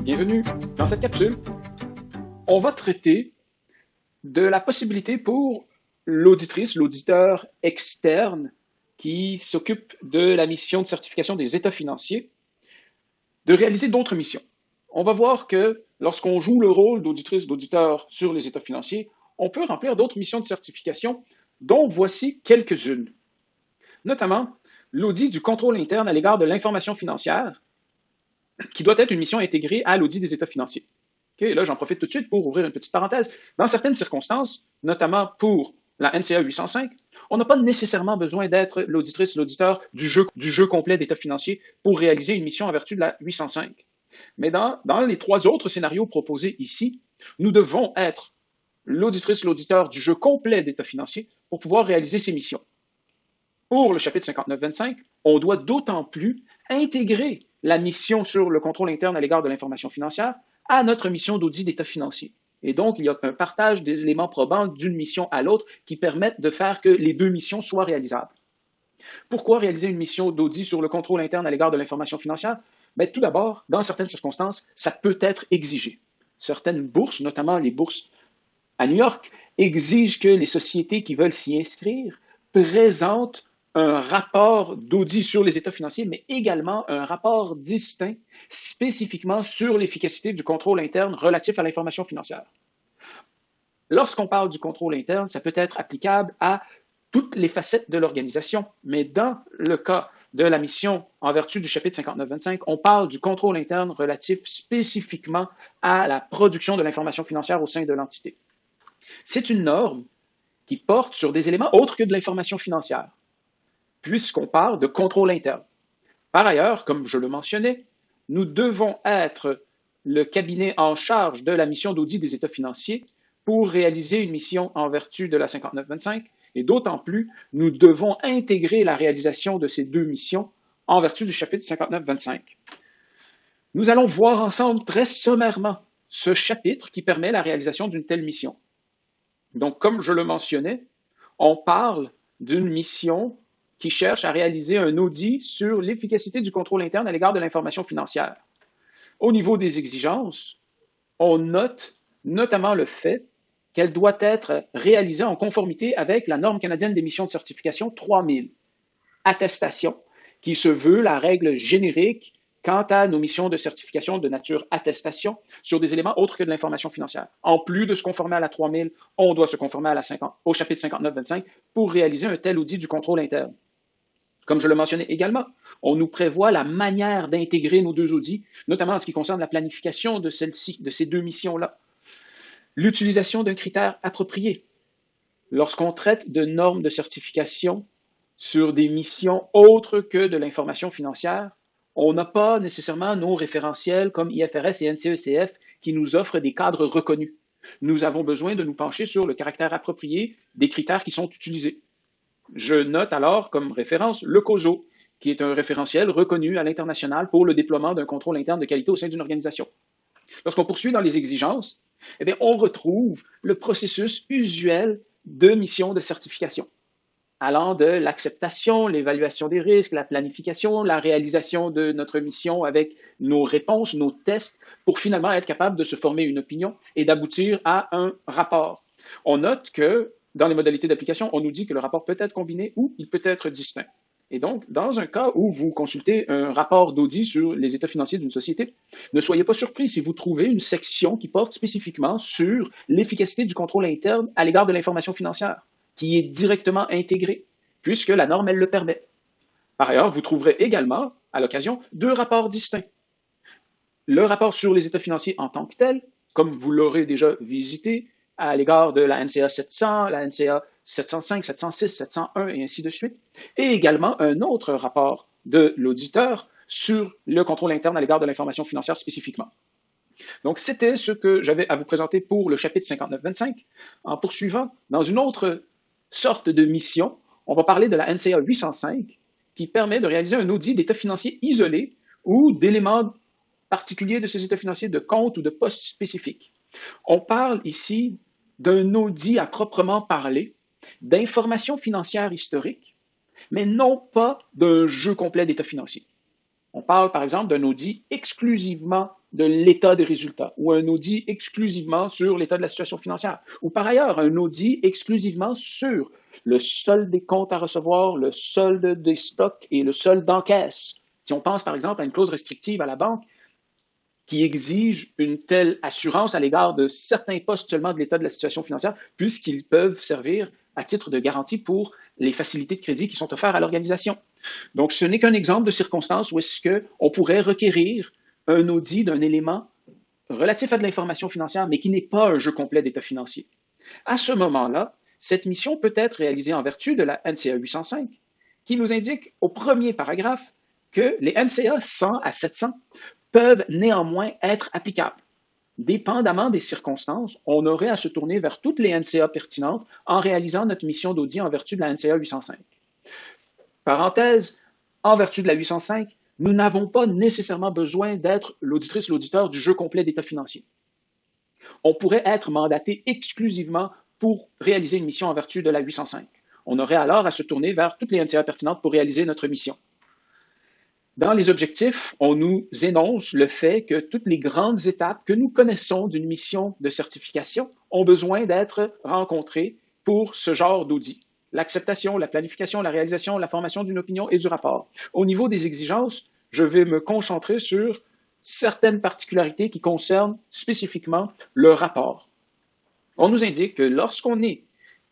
Bienvenue. Dans cette capsule, on va traiter de la possibilité pour l'auditrice, l'auditeur externe qui s'occupe de la mission de certification des états financiers, de réaliser d'autres missions. On va voir que lorsqu'on joue le rôle d'auditrice, d'auditeur sur les états financiers, on peut remplir d'autres missions de certification, dont voici quelques-unes. Notamment, l'audit du contrôle interne à l'égard de l'information financière, qui doit être une mission intégrée à l'audit des états financiers. Okay, là, j'en profite tout de suite pour ouvrir une petite parenthèse. Dans certaines circonstances, notamment pour la NCA 805, on n'a pas nécessairement besoin d'être l'auditrice, l'auditeur du jeu complet d'état financiers pour réaliser une mission en vertu de la 805. Mais dans les trois autres scénarios proposés ici, nous devons être l'auditrice, l'auditeur du jeu complet d'état financiers pour pouvoir réaliser ces missions. Pour le chapitre 59-25, on doit d'autant plus intégrer la mission sur le contrôle interne à l'égard de l'information financière à notre mission d'audit d'état financier. Et donc, il y a un partage d'éléments probants d'une mission à l'autre qui permettent de faire que les deux missions soient réalisables. Pourquoi réaliser une mission d'audit sur le contrôle interne à l'égard de l'information financière? Bien, tout d'abord, dans certaines circonstances, ça peut être exigé. Certaines bourses, notamment les bourses à New York, exigent que les sociétés qui veulent s'y inscrire présentent un rapport d'audit sur les états financiers, mais également un rapport distinct spécifiquement sur l'efficacité du contrôle interne relatif à l'information financière. Lorsqu'on parle du contrôle interne, ça peut être applicable à toutes les facettes de l'organisation, mais dans le cas de la mission en vertu du chapitre 59-25, on parle du contrôle interne relatif spécifiquement à la production de l'information financière au sein de l'entité. C'est une norme qui porte sur des éléments autres que de l'information financière, puisqu'on parle de contrôle interne. Par ailleurs, comme je le mentionnais, nous devons être le cabinet en charge de la mission d'audit des états financiers pour réaliser une mission en vertu de la 59-25, et d'autant plus, nous devons intégrer la réalisation de ces deux missions en vertu du chapitre 59-25. Nous allons voir ensemble très sommairement ce chapitre qui permet la réalisation d'une telle mission. Donc, comme je le mentionnais, on parle d'une mission qui cherche à réaliser un audit sur l'efficacité du contrôle interne à l'égard de l'information financière. Au niveau des exigences, on note notamment le fait qu'elle doit être réalisée en conformité avec la norme canadienne des missions de certification 3000, attestation, qui se veut la règle générique quant à nos missions de certification de nature attestation sur des éléments autres que de l'information financière. En plus de se conformer à la 3000, on doit se conformer à au chapitre 59-25 pour réaliser un tel audit du contrôle interne. Comme je le mentionnais également, on nous prévoit la manière d'intégrer nos deux audits, notamment en ce qui concerne la planification de ces deux missions-là. L'utilisation d'un critère approprié. Lorsqu'on traite de normes de certification sur des missions autres que de l'information financière, on n'a pas nécessairement nos référentiels comme IFRS et NCECF qui nous offrent des cadres reconnus. Nous avons besoin de nous pencher sur le caractère approprié des critères qui sont utilisés. Je note alors comme référence le COSO, qui est un référentiel reconnu à l'international pour le déploiement d'un contrôle interne de qualité au sein d'une organisation. Lorsqu'on poursuit dans les exigences, eh bien, on retrouve le processus usuel de mission de certification, allant de l'acceptation, l'évaluation des risques, la planification, la réalisation de notre mission avec nos réponses, nos tests, pour finalement être capable de se former une opinion et d'aboutir à un rapport. On note que dans les modalités d'application, on nous dit que le rapport peut être combiné ou il peut être distinct. Et donc, dans un cas où vous consultez un rapport d'audit sur les états financiers d'une société, ne soyez pas surpris si vous trouvez une section qui porte spécifiquement sur l'efficacité du contrôle interne à l'égard de l'information financière, qui est directement intégrée, puisque la norme, elle le permet. Par ailleurs, vous trouverez également, à l'occasion, deux rapports distincts. Le rapport sur les états financiers en tant que tel, comme vous l'aurez déjà visité, à l'égard de la NCA 700, la NCA 705, 706, 701 et ainsi de suite, et également un autre rapport de l'auditeur sur le contrôle interne à l'égard de l'information financière spécifiquement. Donc, c'était ce que j'avais à vous présenter pour le chapitre 59-25. En poursuivant, dans une autre sorte de mission, on va parler de la NCA 805, qui permet de réaliser un audit d'états financiers isolés ou d'éléments particuliers de ces états financiers, de comptes ou de postes spécifiques. On parle ici d'un audit à proprement parler, d'informations financières historiques, mais non pas d'un jeu complet d'états financiers. On parle par exemple d'un audit exclusivement de l'état des résultats ou un audit exclusivement sur l'état de la situation financière ou par ailleurs un audit exclusivement sur le solde des comptes à recevoir, le solde des stocks et le solde d'encaisse. Si on pense par exemple à une clause restrictive à la banque qui exige une telle assurance à l'égard de certains postes seulement de l'état de la situation financière, puisqu'ils peuvent servir à titre de garantie pour les facilités de crédit qui sont offertes à l'organisation. Donc, ce n'est qu'un exemple de circonstance où est-ce qu'on pourrait requérir un audit d'un élément relatif à de l'information financière, mais qui n'est pas un jeu complet d'état financier. À ce moment-là, cette mission peut être réalisée en vertu de la NCA 805, qui nous indique au premier paragraphe que les NCA 100 à 700 peuvent néanmoins être applicables. Dépendamment des circonstances, on aurait à se tourner vers toutes les NCA pertinentes en réalisant notre mission d'audit en vertu de la NCA 805. Parenthèse, en vertu de la 805, nous n'avons pas nécessairement besoin d'être l'auditrice, l'auditeur du jeu complet d'état financier. On pourrait être mandaté exclusivement pour réaliser une mission en vertu de la 805. On aurait alors à se tourner vers toutes les NCA pertinentes pour réaliser notre mission. Dans les objectifs, on nous énonce le fait que toutes les grandes étapes que nous connaissons d'une mission de certification ont besoin d'être rencontrées pour ce genre d'audit. L'acceptation, la planification, la réalisation, la formation d'une opinion et du rapport. Au niveau des exigences, je vais me concentrer sur certaines particularités qui concernent spécifiquement le rapport. On nous indique que lorsqu'on est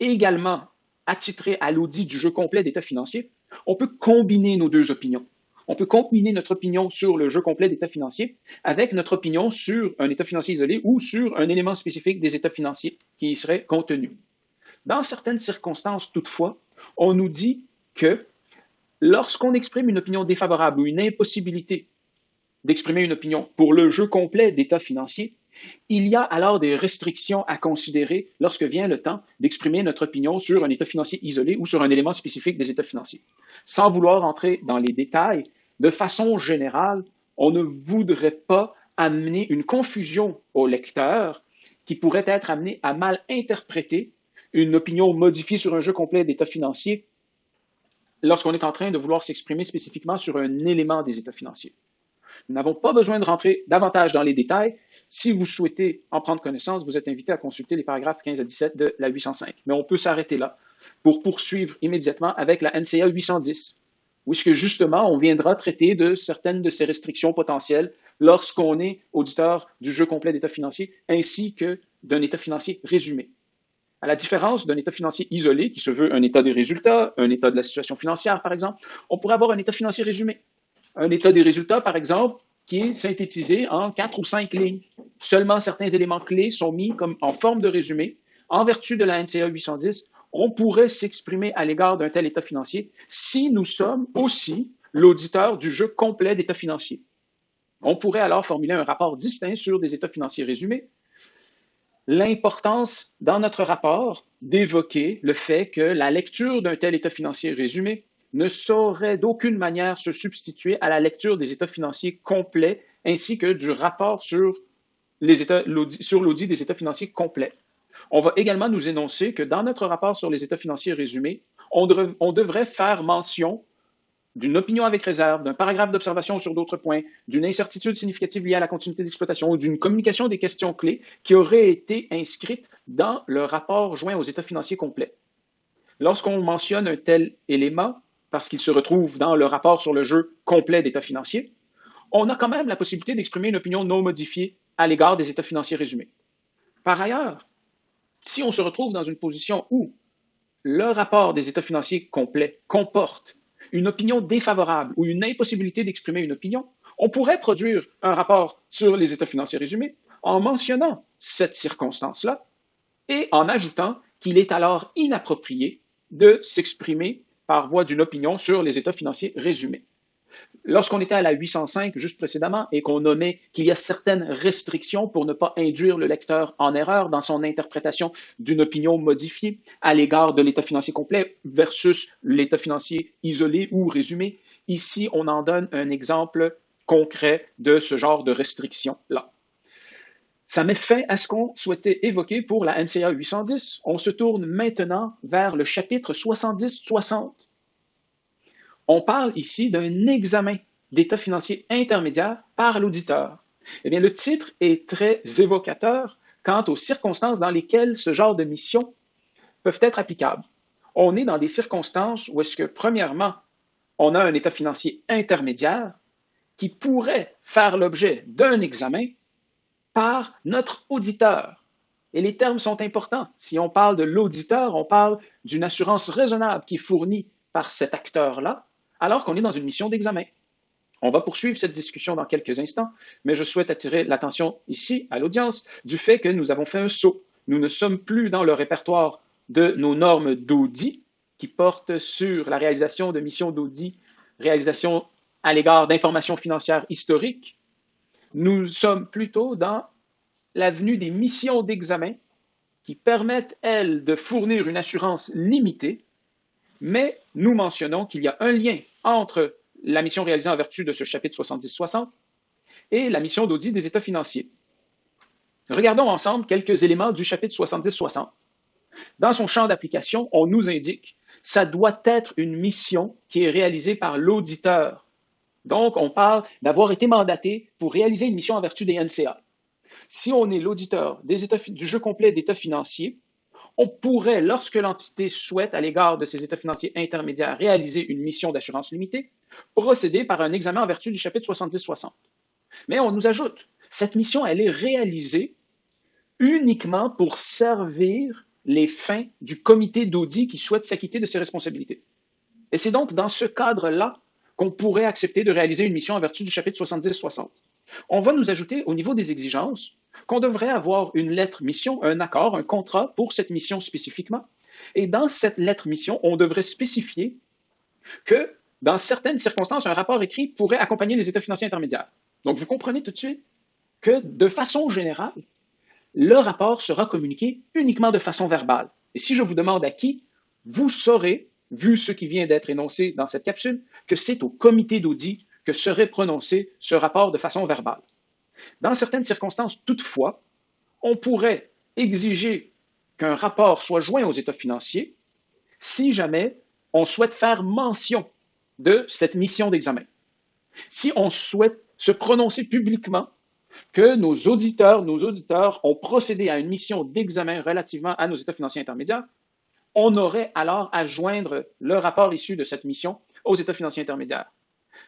également attitré à l'audit du jeu complet d'état financier, on peut combiner nos deux opinions. On peut combiner notre opinion sur le jeu complet d'état financier avec notre opinion sur un état financier isolé ou sur un élément spécifique des états financiers qui y serait contenu. Dans certaines circonstances, toutefois, on nous dit que lorsqu'on exprime une opinion défavorable ou une impossibilité d'exprimer une opinion pour le jeu complet d'état financier, il y a alors des restrictions à considérer lorsque vient le temps d'exprimer notre opinion sur un état financier isolé ou sur un élément spécifique des états financiers. Sans vouloir entrer dans les détails, de façon générale, on ne voudrait pas amener une confusion au lecteur qui pourrait être amené à mal interpréter une opinion modifiée sur un jeu complet d'état financier lorsqu'on est en train de vouloir s'exprimer spécifiquement sur un élément des états financiers. Nous n'avons pas besoin de rentrer davantage dans les détails. Si vous souhaitez en prendre connaissance, vous êtes invité à consulter les paragraphes 15 à 17 de la 805. Mais on peut s'arrêter là pour poursuivre immédiatement avec la NCA 810, où est-ce que justement on viendra traiter de certaines de ces restrictions potentielles lorsqu'on est auditeur du jeu complet d'état financier ainsi que d'un état financier résumé. À la différence d'un état financier isolé, qui se veut un état des résultats, un état de la situation financière par exemple, on pourrait avoir un état financier résumé. Un état des résultats, par exemple, qui est synthétisé en 4 ou 5 lignes. Seulement certains éléments clés sont mis comme en forme de résumé. En vertu de la NCA 810, on pourrait s'exprimer à l'égard d'un tel état financier si nous sommes aussi l'auditeur du jeu complet d'état financier. On pourrait alors formuler un rapport distinct sur des états financiers résumés. L'importance dans notre rapport d'évoquer le fait que la lecture d'un tel état financier résumé ne saurait d'aucune manière se substituer à la lecture des états financiers complets ainsi que du rapport sur l'audit des états financiers complets. On va également nous énoncer que dans notre rapport sur les états financiers résumés, on devrait faire mention d'une opinion avec réserve, d'un paragraphe d'observation sur d'autres points, d'une incertitude significative liée à la continuité d'exploitation ou d'une communication des questions clés qui aurait été inscrite dans le rapport joint aux états financiers complets. Lorsqu'on mentionne un tel élément, parce qu'il se retrouve dans le rapport sur le jeu complet d'états financiers, on a quand même la possibilité d'exprimer une opinion non modifiée à l'égard des états financiers résumés. Par ailleurs, si on se retrouve dans une position où le rapport des états financiers complets comporte une opinion défavorable ou une impossibilité d'exprimer une opinion, on pourrait produire un rapport sur les états financiers résumés en mentionnant cette circonstance-là et en ajoutant qu'il est alors inapproprié de s'exprimer par voie d'une opinion sur les états financiers résumés. Lorsqu'on était à la 805 juste précédemment et qu'on nommait qu'il y a certaines restrictions pour ne pas induire le lecteur en erreur dans son interprétation d'une opinion modifiée à l'égard de l'état financier complet versus l'état financier isolé ou résumé, ici on en donne un exemple concret de ce genre de restriction-là. Ça met fin à ce qu'on souhaitait évoquer pour la NCA 810. On se tourne maintenant vers le chapitre 70-60. On parle ici d'un examen d'état financier intermédiaire par l'auditeur. Eh bien, le titre est très évocateur quant aux circonstances dans lesquelles ce genre de missions peuvent être applicables. On est dans des circonstances où est-ce que, premièrement, on a un état financier intermédiaire qui pourrait faire l'objet d'un examen par notre auditeur. Et les termes sont importants. Si on parle de l'auditeur, on parle d'une assurance raisonnable qui est fournie par cet acteur-là, alors qu'on est dans une mission d'examen. On va poursuivre cette discussion dans quelques instants, mais je souhaite attirer l'attention ici, à l'audience, du fait que nous avons fait un saut. Nous ne sommes plus dans le répertoire de nos normes d'audit qui portent sur la réalisation de missions d'audit, réalisation à l'égard d'informations financières historiques. Nous sommes plutôt dans l'avenue des missions d'examen qui permettent, elles, de fournir une assurance limitée, mais nous mentionnons qu'il y a un lien entre la mission réalisée en vertu de ce chapitre 70-60 et la mission d'audit des états financiers. Regardons ensemble quelques éléments du chapitre 70-60. Dans son champ d'application, on nous indique que ça doit être une mission qui est réalisée par l'auditeur. Donc, on parle d'avoir été mandaté pour réaliser une mission en vertu des NCA. Si on est l'auditeur du jeu complet d'états financiers, on pourrait, lorsque l'entité souhaite, à l'égard de ces états financiers intermédiaires, réaliser une mission d'assurance limitée, procéder par un examen en vertu du chapitre 70-60. Mais on nous ajoute, cette mission, elle est réalisée uniquement pour servir les fins du comité d'audit qui souhaite s'acquitter de ses responsabilités. Et c'est donc dans ce cadre-là qu'on pourrait accepter de réaliser une mission en vertu du chapitre 70-60. On va nous ajouter au niveau des exigences qu'on devrait avoir une lettre mission, un accord, un contrat pour cette mission spécifiquement. Et dans cette lettre mission, on devrait spécifier que dans certaines circonstances, un rapport écrit pourrait accompagner les états financiers intermédiaires. Donc, vous comprenez tout de suite que, de façon générale, le rapport sera communiqué uniquement de façon verbale. Et si je vous demande à qui, vous saurez, vu ce qui vient d'être énoncé dans cette capsule, que c'est au comité d'audit que serait prononcé ce rapport de façon verbale. Dans certaines circonstances, toutefois, on pourrait exiger qu'un rapport soit joint aux états financiers si jamais on souhaite faire mention de cette mission d'examen. Si on souhaite se prononcer publiquement que nos auditeurs ont procédé à une mission d'examen relativement à nos états financiers intermédiaires, on aurait alors à joindre le rapport issu de cette mission aux états financiers intermédiaires.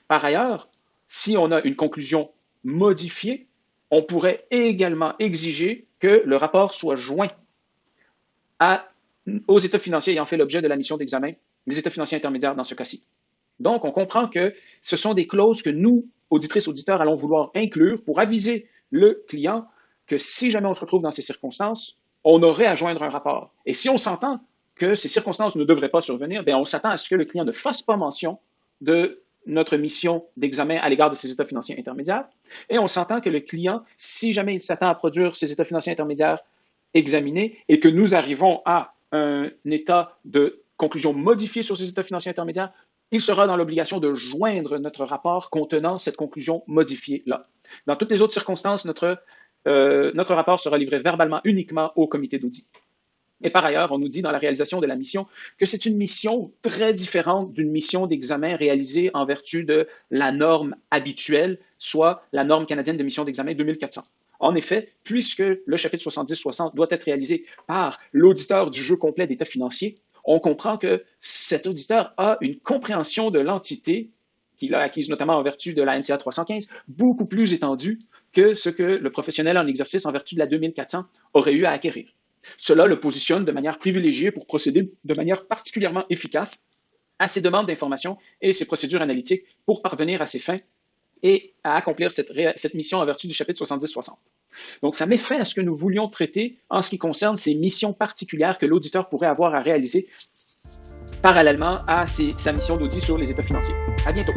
Par ailleurs, si on a une conclusion modifiée, on pourrait également exiger que le rapport soit joint aux états financiers ayant fait l'objet de la mission d'examen, les états financiers intermédiaires dans ce cas-ci. Donc, on comprend que ce sont des clauses que nous, auditrices, auditeurs, allons vouloir inclure pour aviser le client que si jamais on se retrouve dans ces circonstances, on aurait à joindre un rapport. Et si on s'entend que ces circonstances ne devraient pas survenir, bien, on s'attend à ce que le client ne fasse pas mention de notre mission d'examen à l'égard de ces états financiers intermédiaires. Et on s'entend que le client, si jamais il s'attend à produire ces états financiers intermédiaires examinés et que nous arrivons à un état de conclusion modifié sur ces états financiers intermédiaires, il sera dans l'obligation de joindre notre rapport contenant cette conclusion modifiée-là. Dans toutes les autres circonstances, notre rapport sera livré verbalement uniquement au comité d'audit. Et par ailleurs, on nous dit dans la réalisation de la mission que c'est une mission très différente d'une mission d'examen réalisée en vertu de la norme habituelle, soit la norme canadienne de mission d'examen 2400. En effet, puisque le chapitre 70-60 doit être réalisé par l'auditeur du jeu complet d'état financier, on comprend que cet auditeur a une compréhension de l'entité qu'il a acquise notamment en vertu de la NCA 315, beaucoup plus étendue que ce que le professionnel en exercice en vertu de la 2400 aurait eu à acquérir. Cela le positionne de manière privilégiée pour procéder de manière particulièrement efficace à ses demandes d'information et ses procédures analytiques pour parvenir à ses fins et à accomplir cette mission en vertu du chapitre 70-60. Donc, ça met fin à ce que nous voulions traiter en ce qui concerne ces missions particulières que l'auditeur pourrait avoir à réaliser parallèlement à sa mission d'audit sur les états financiers. À bientôt.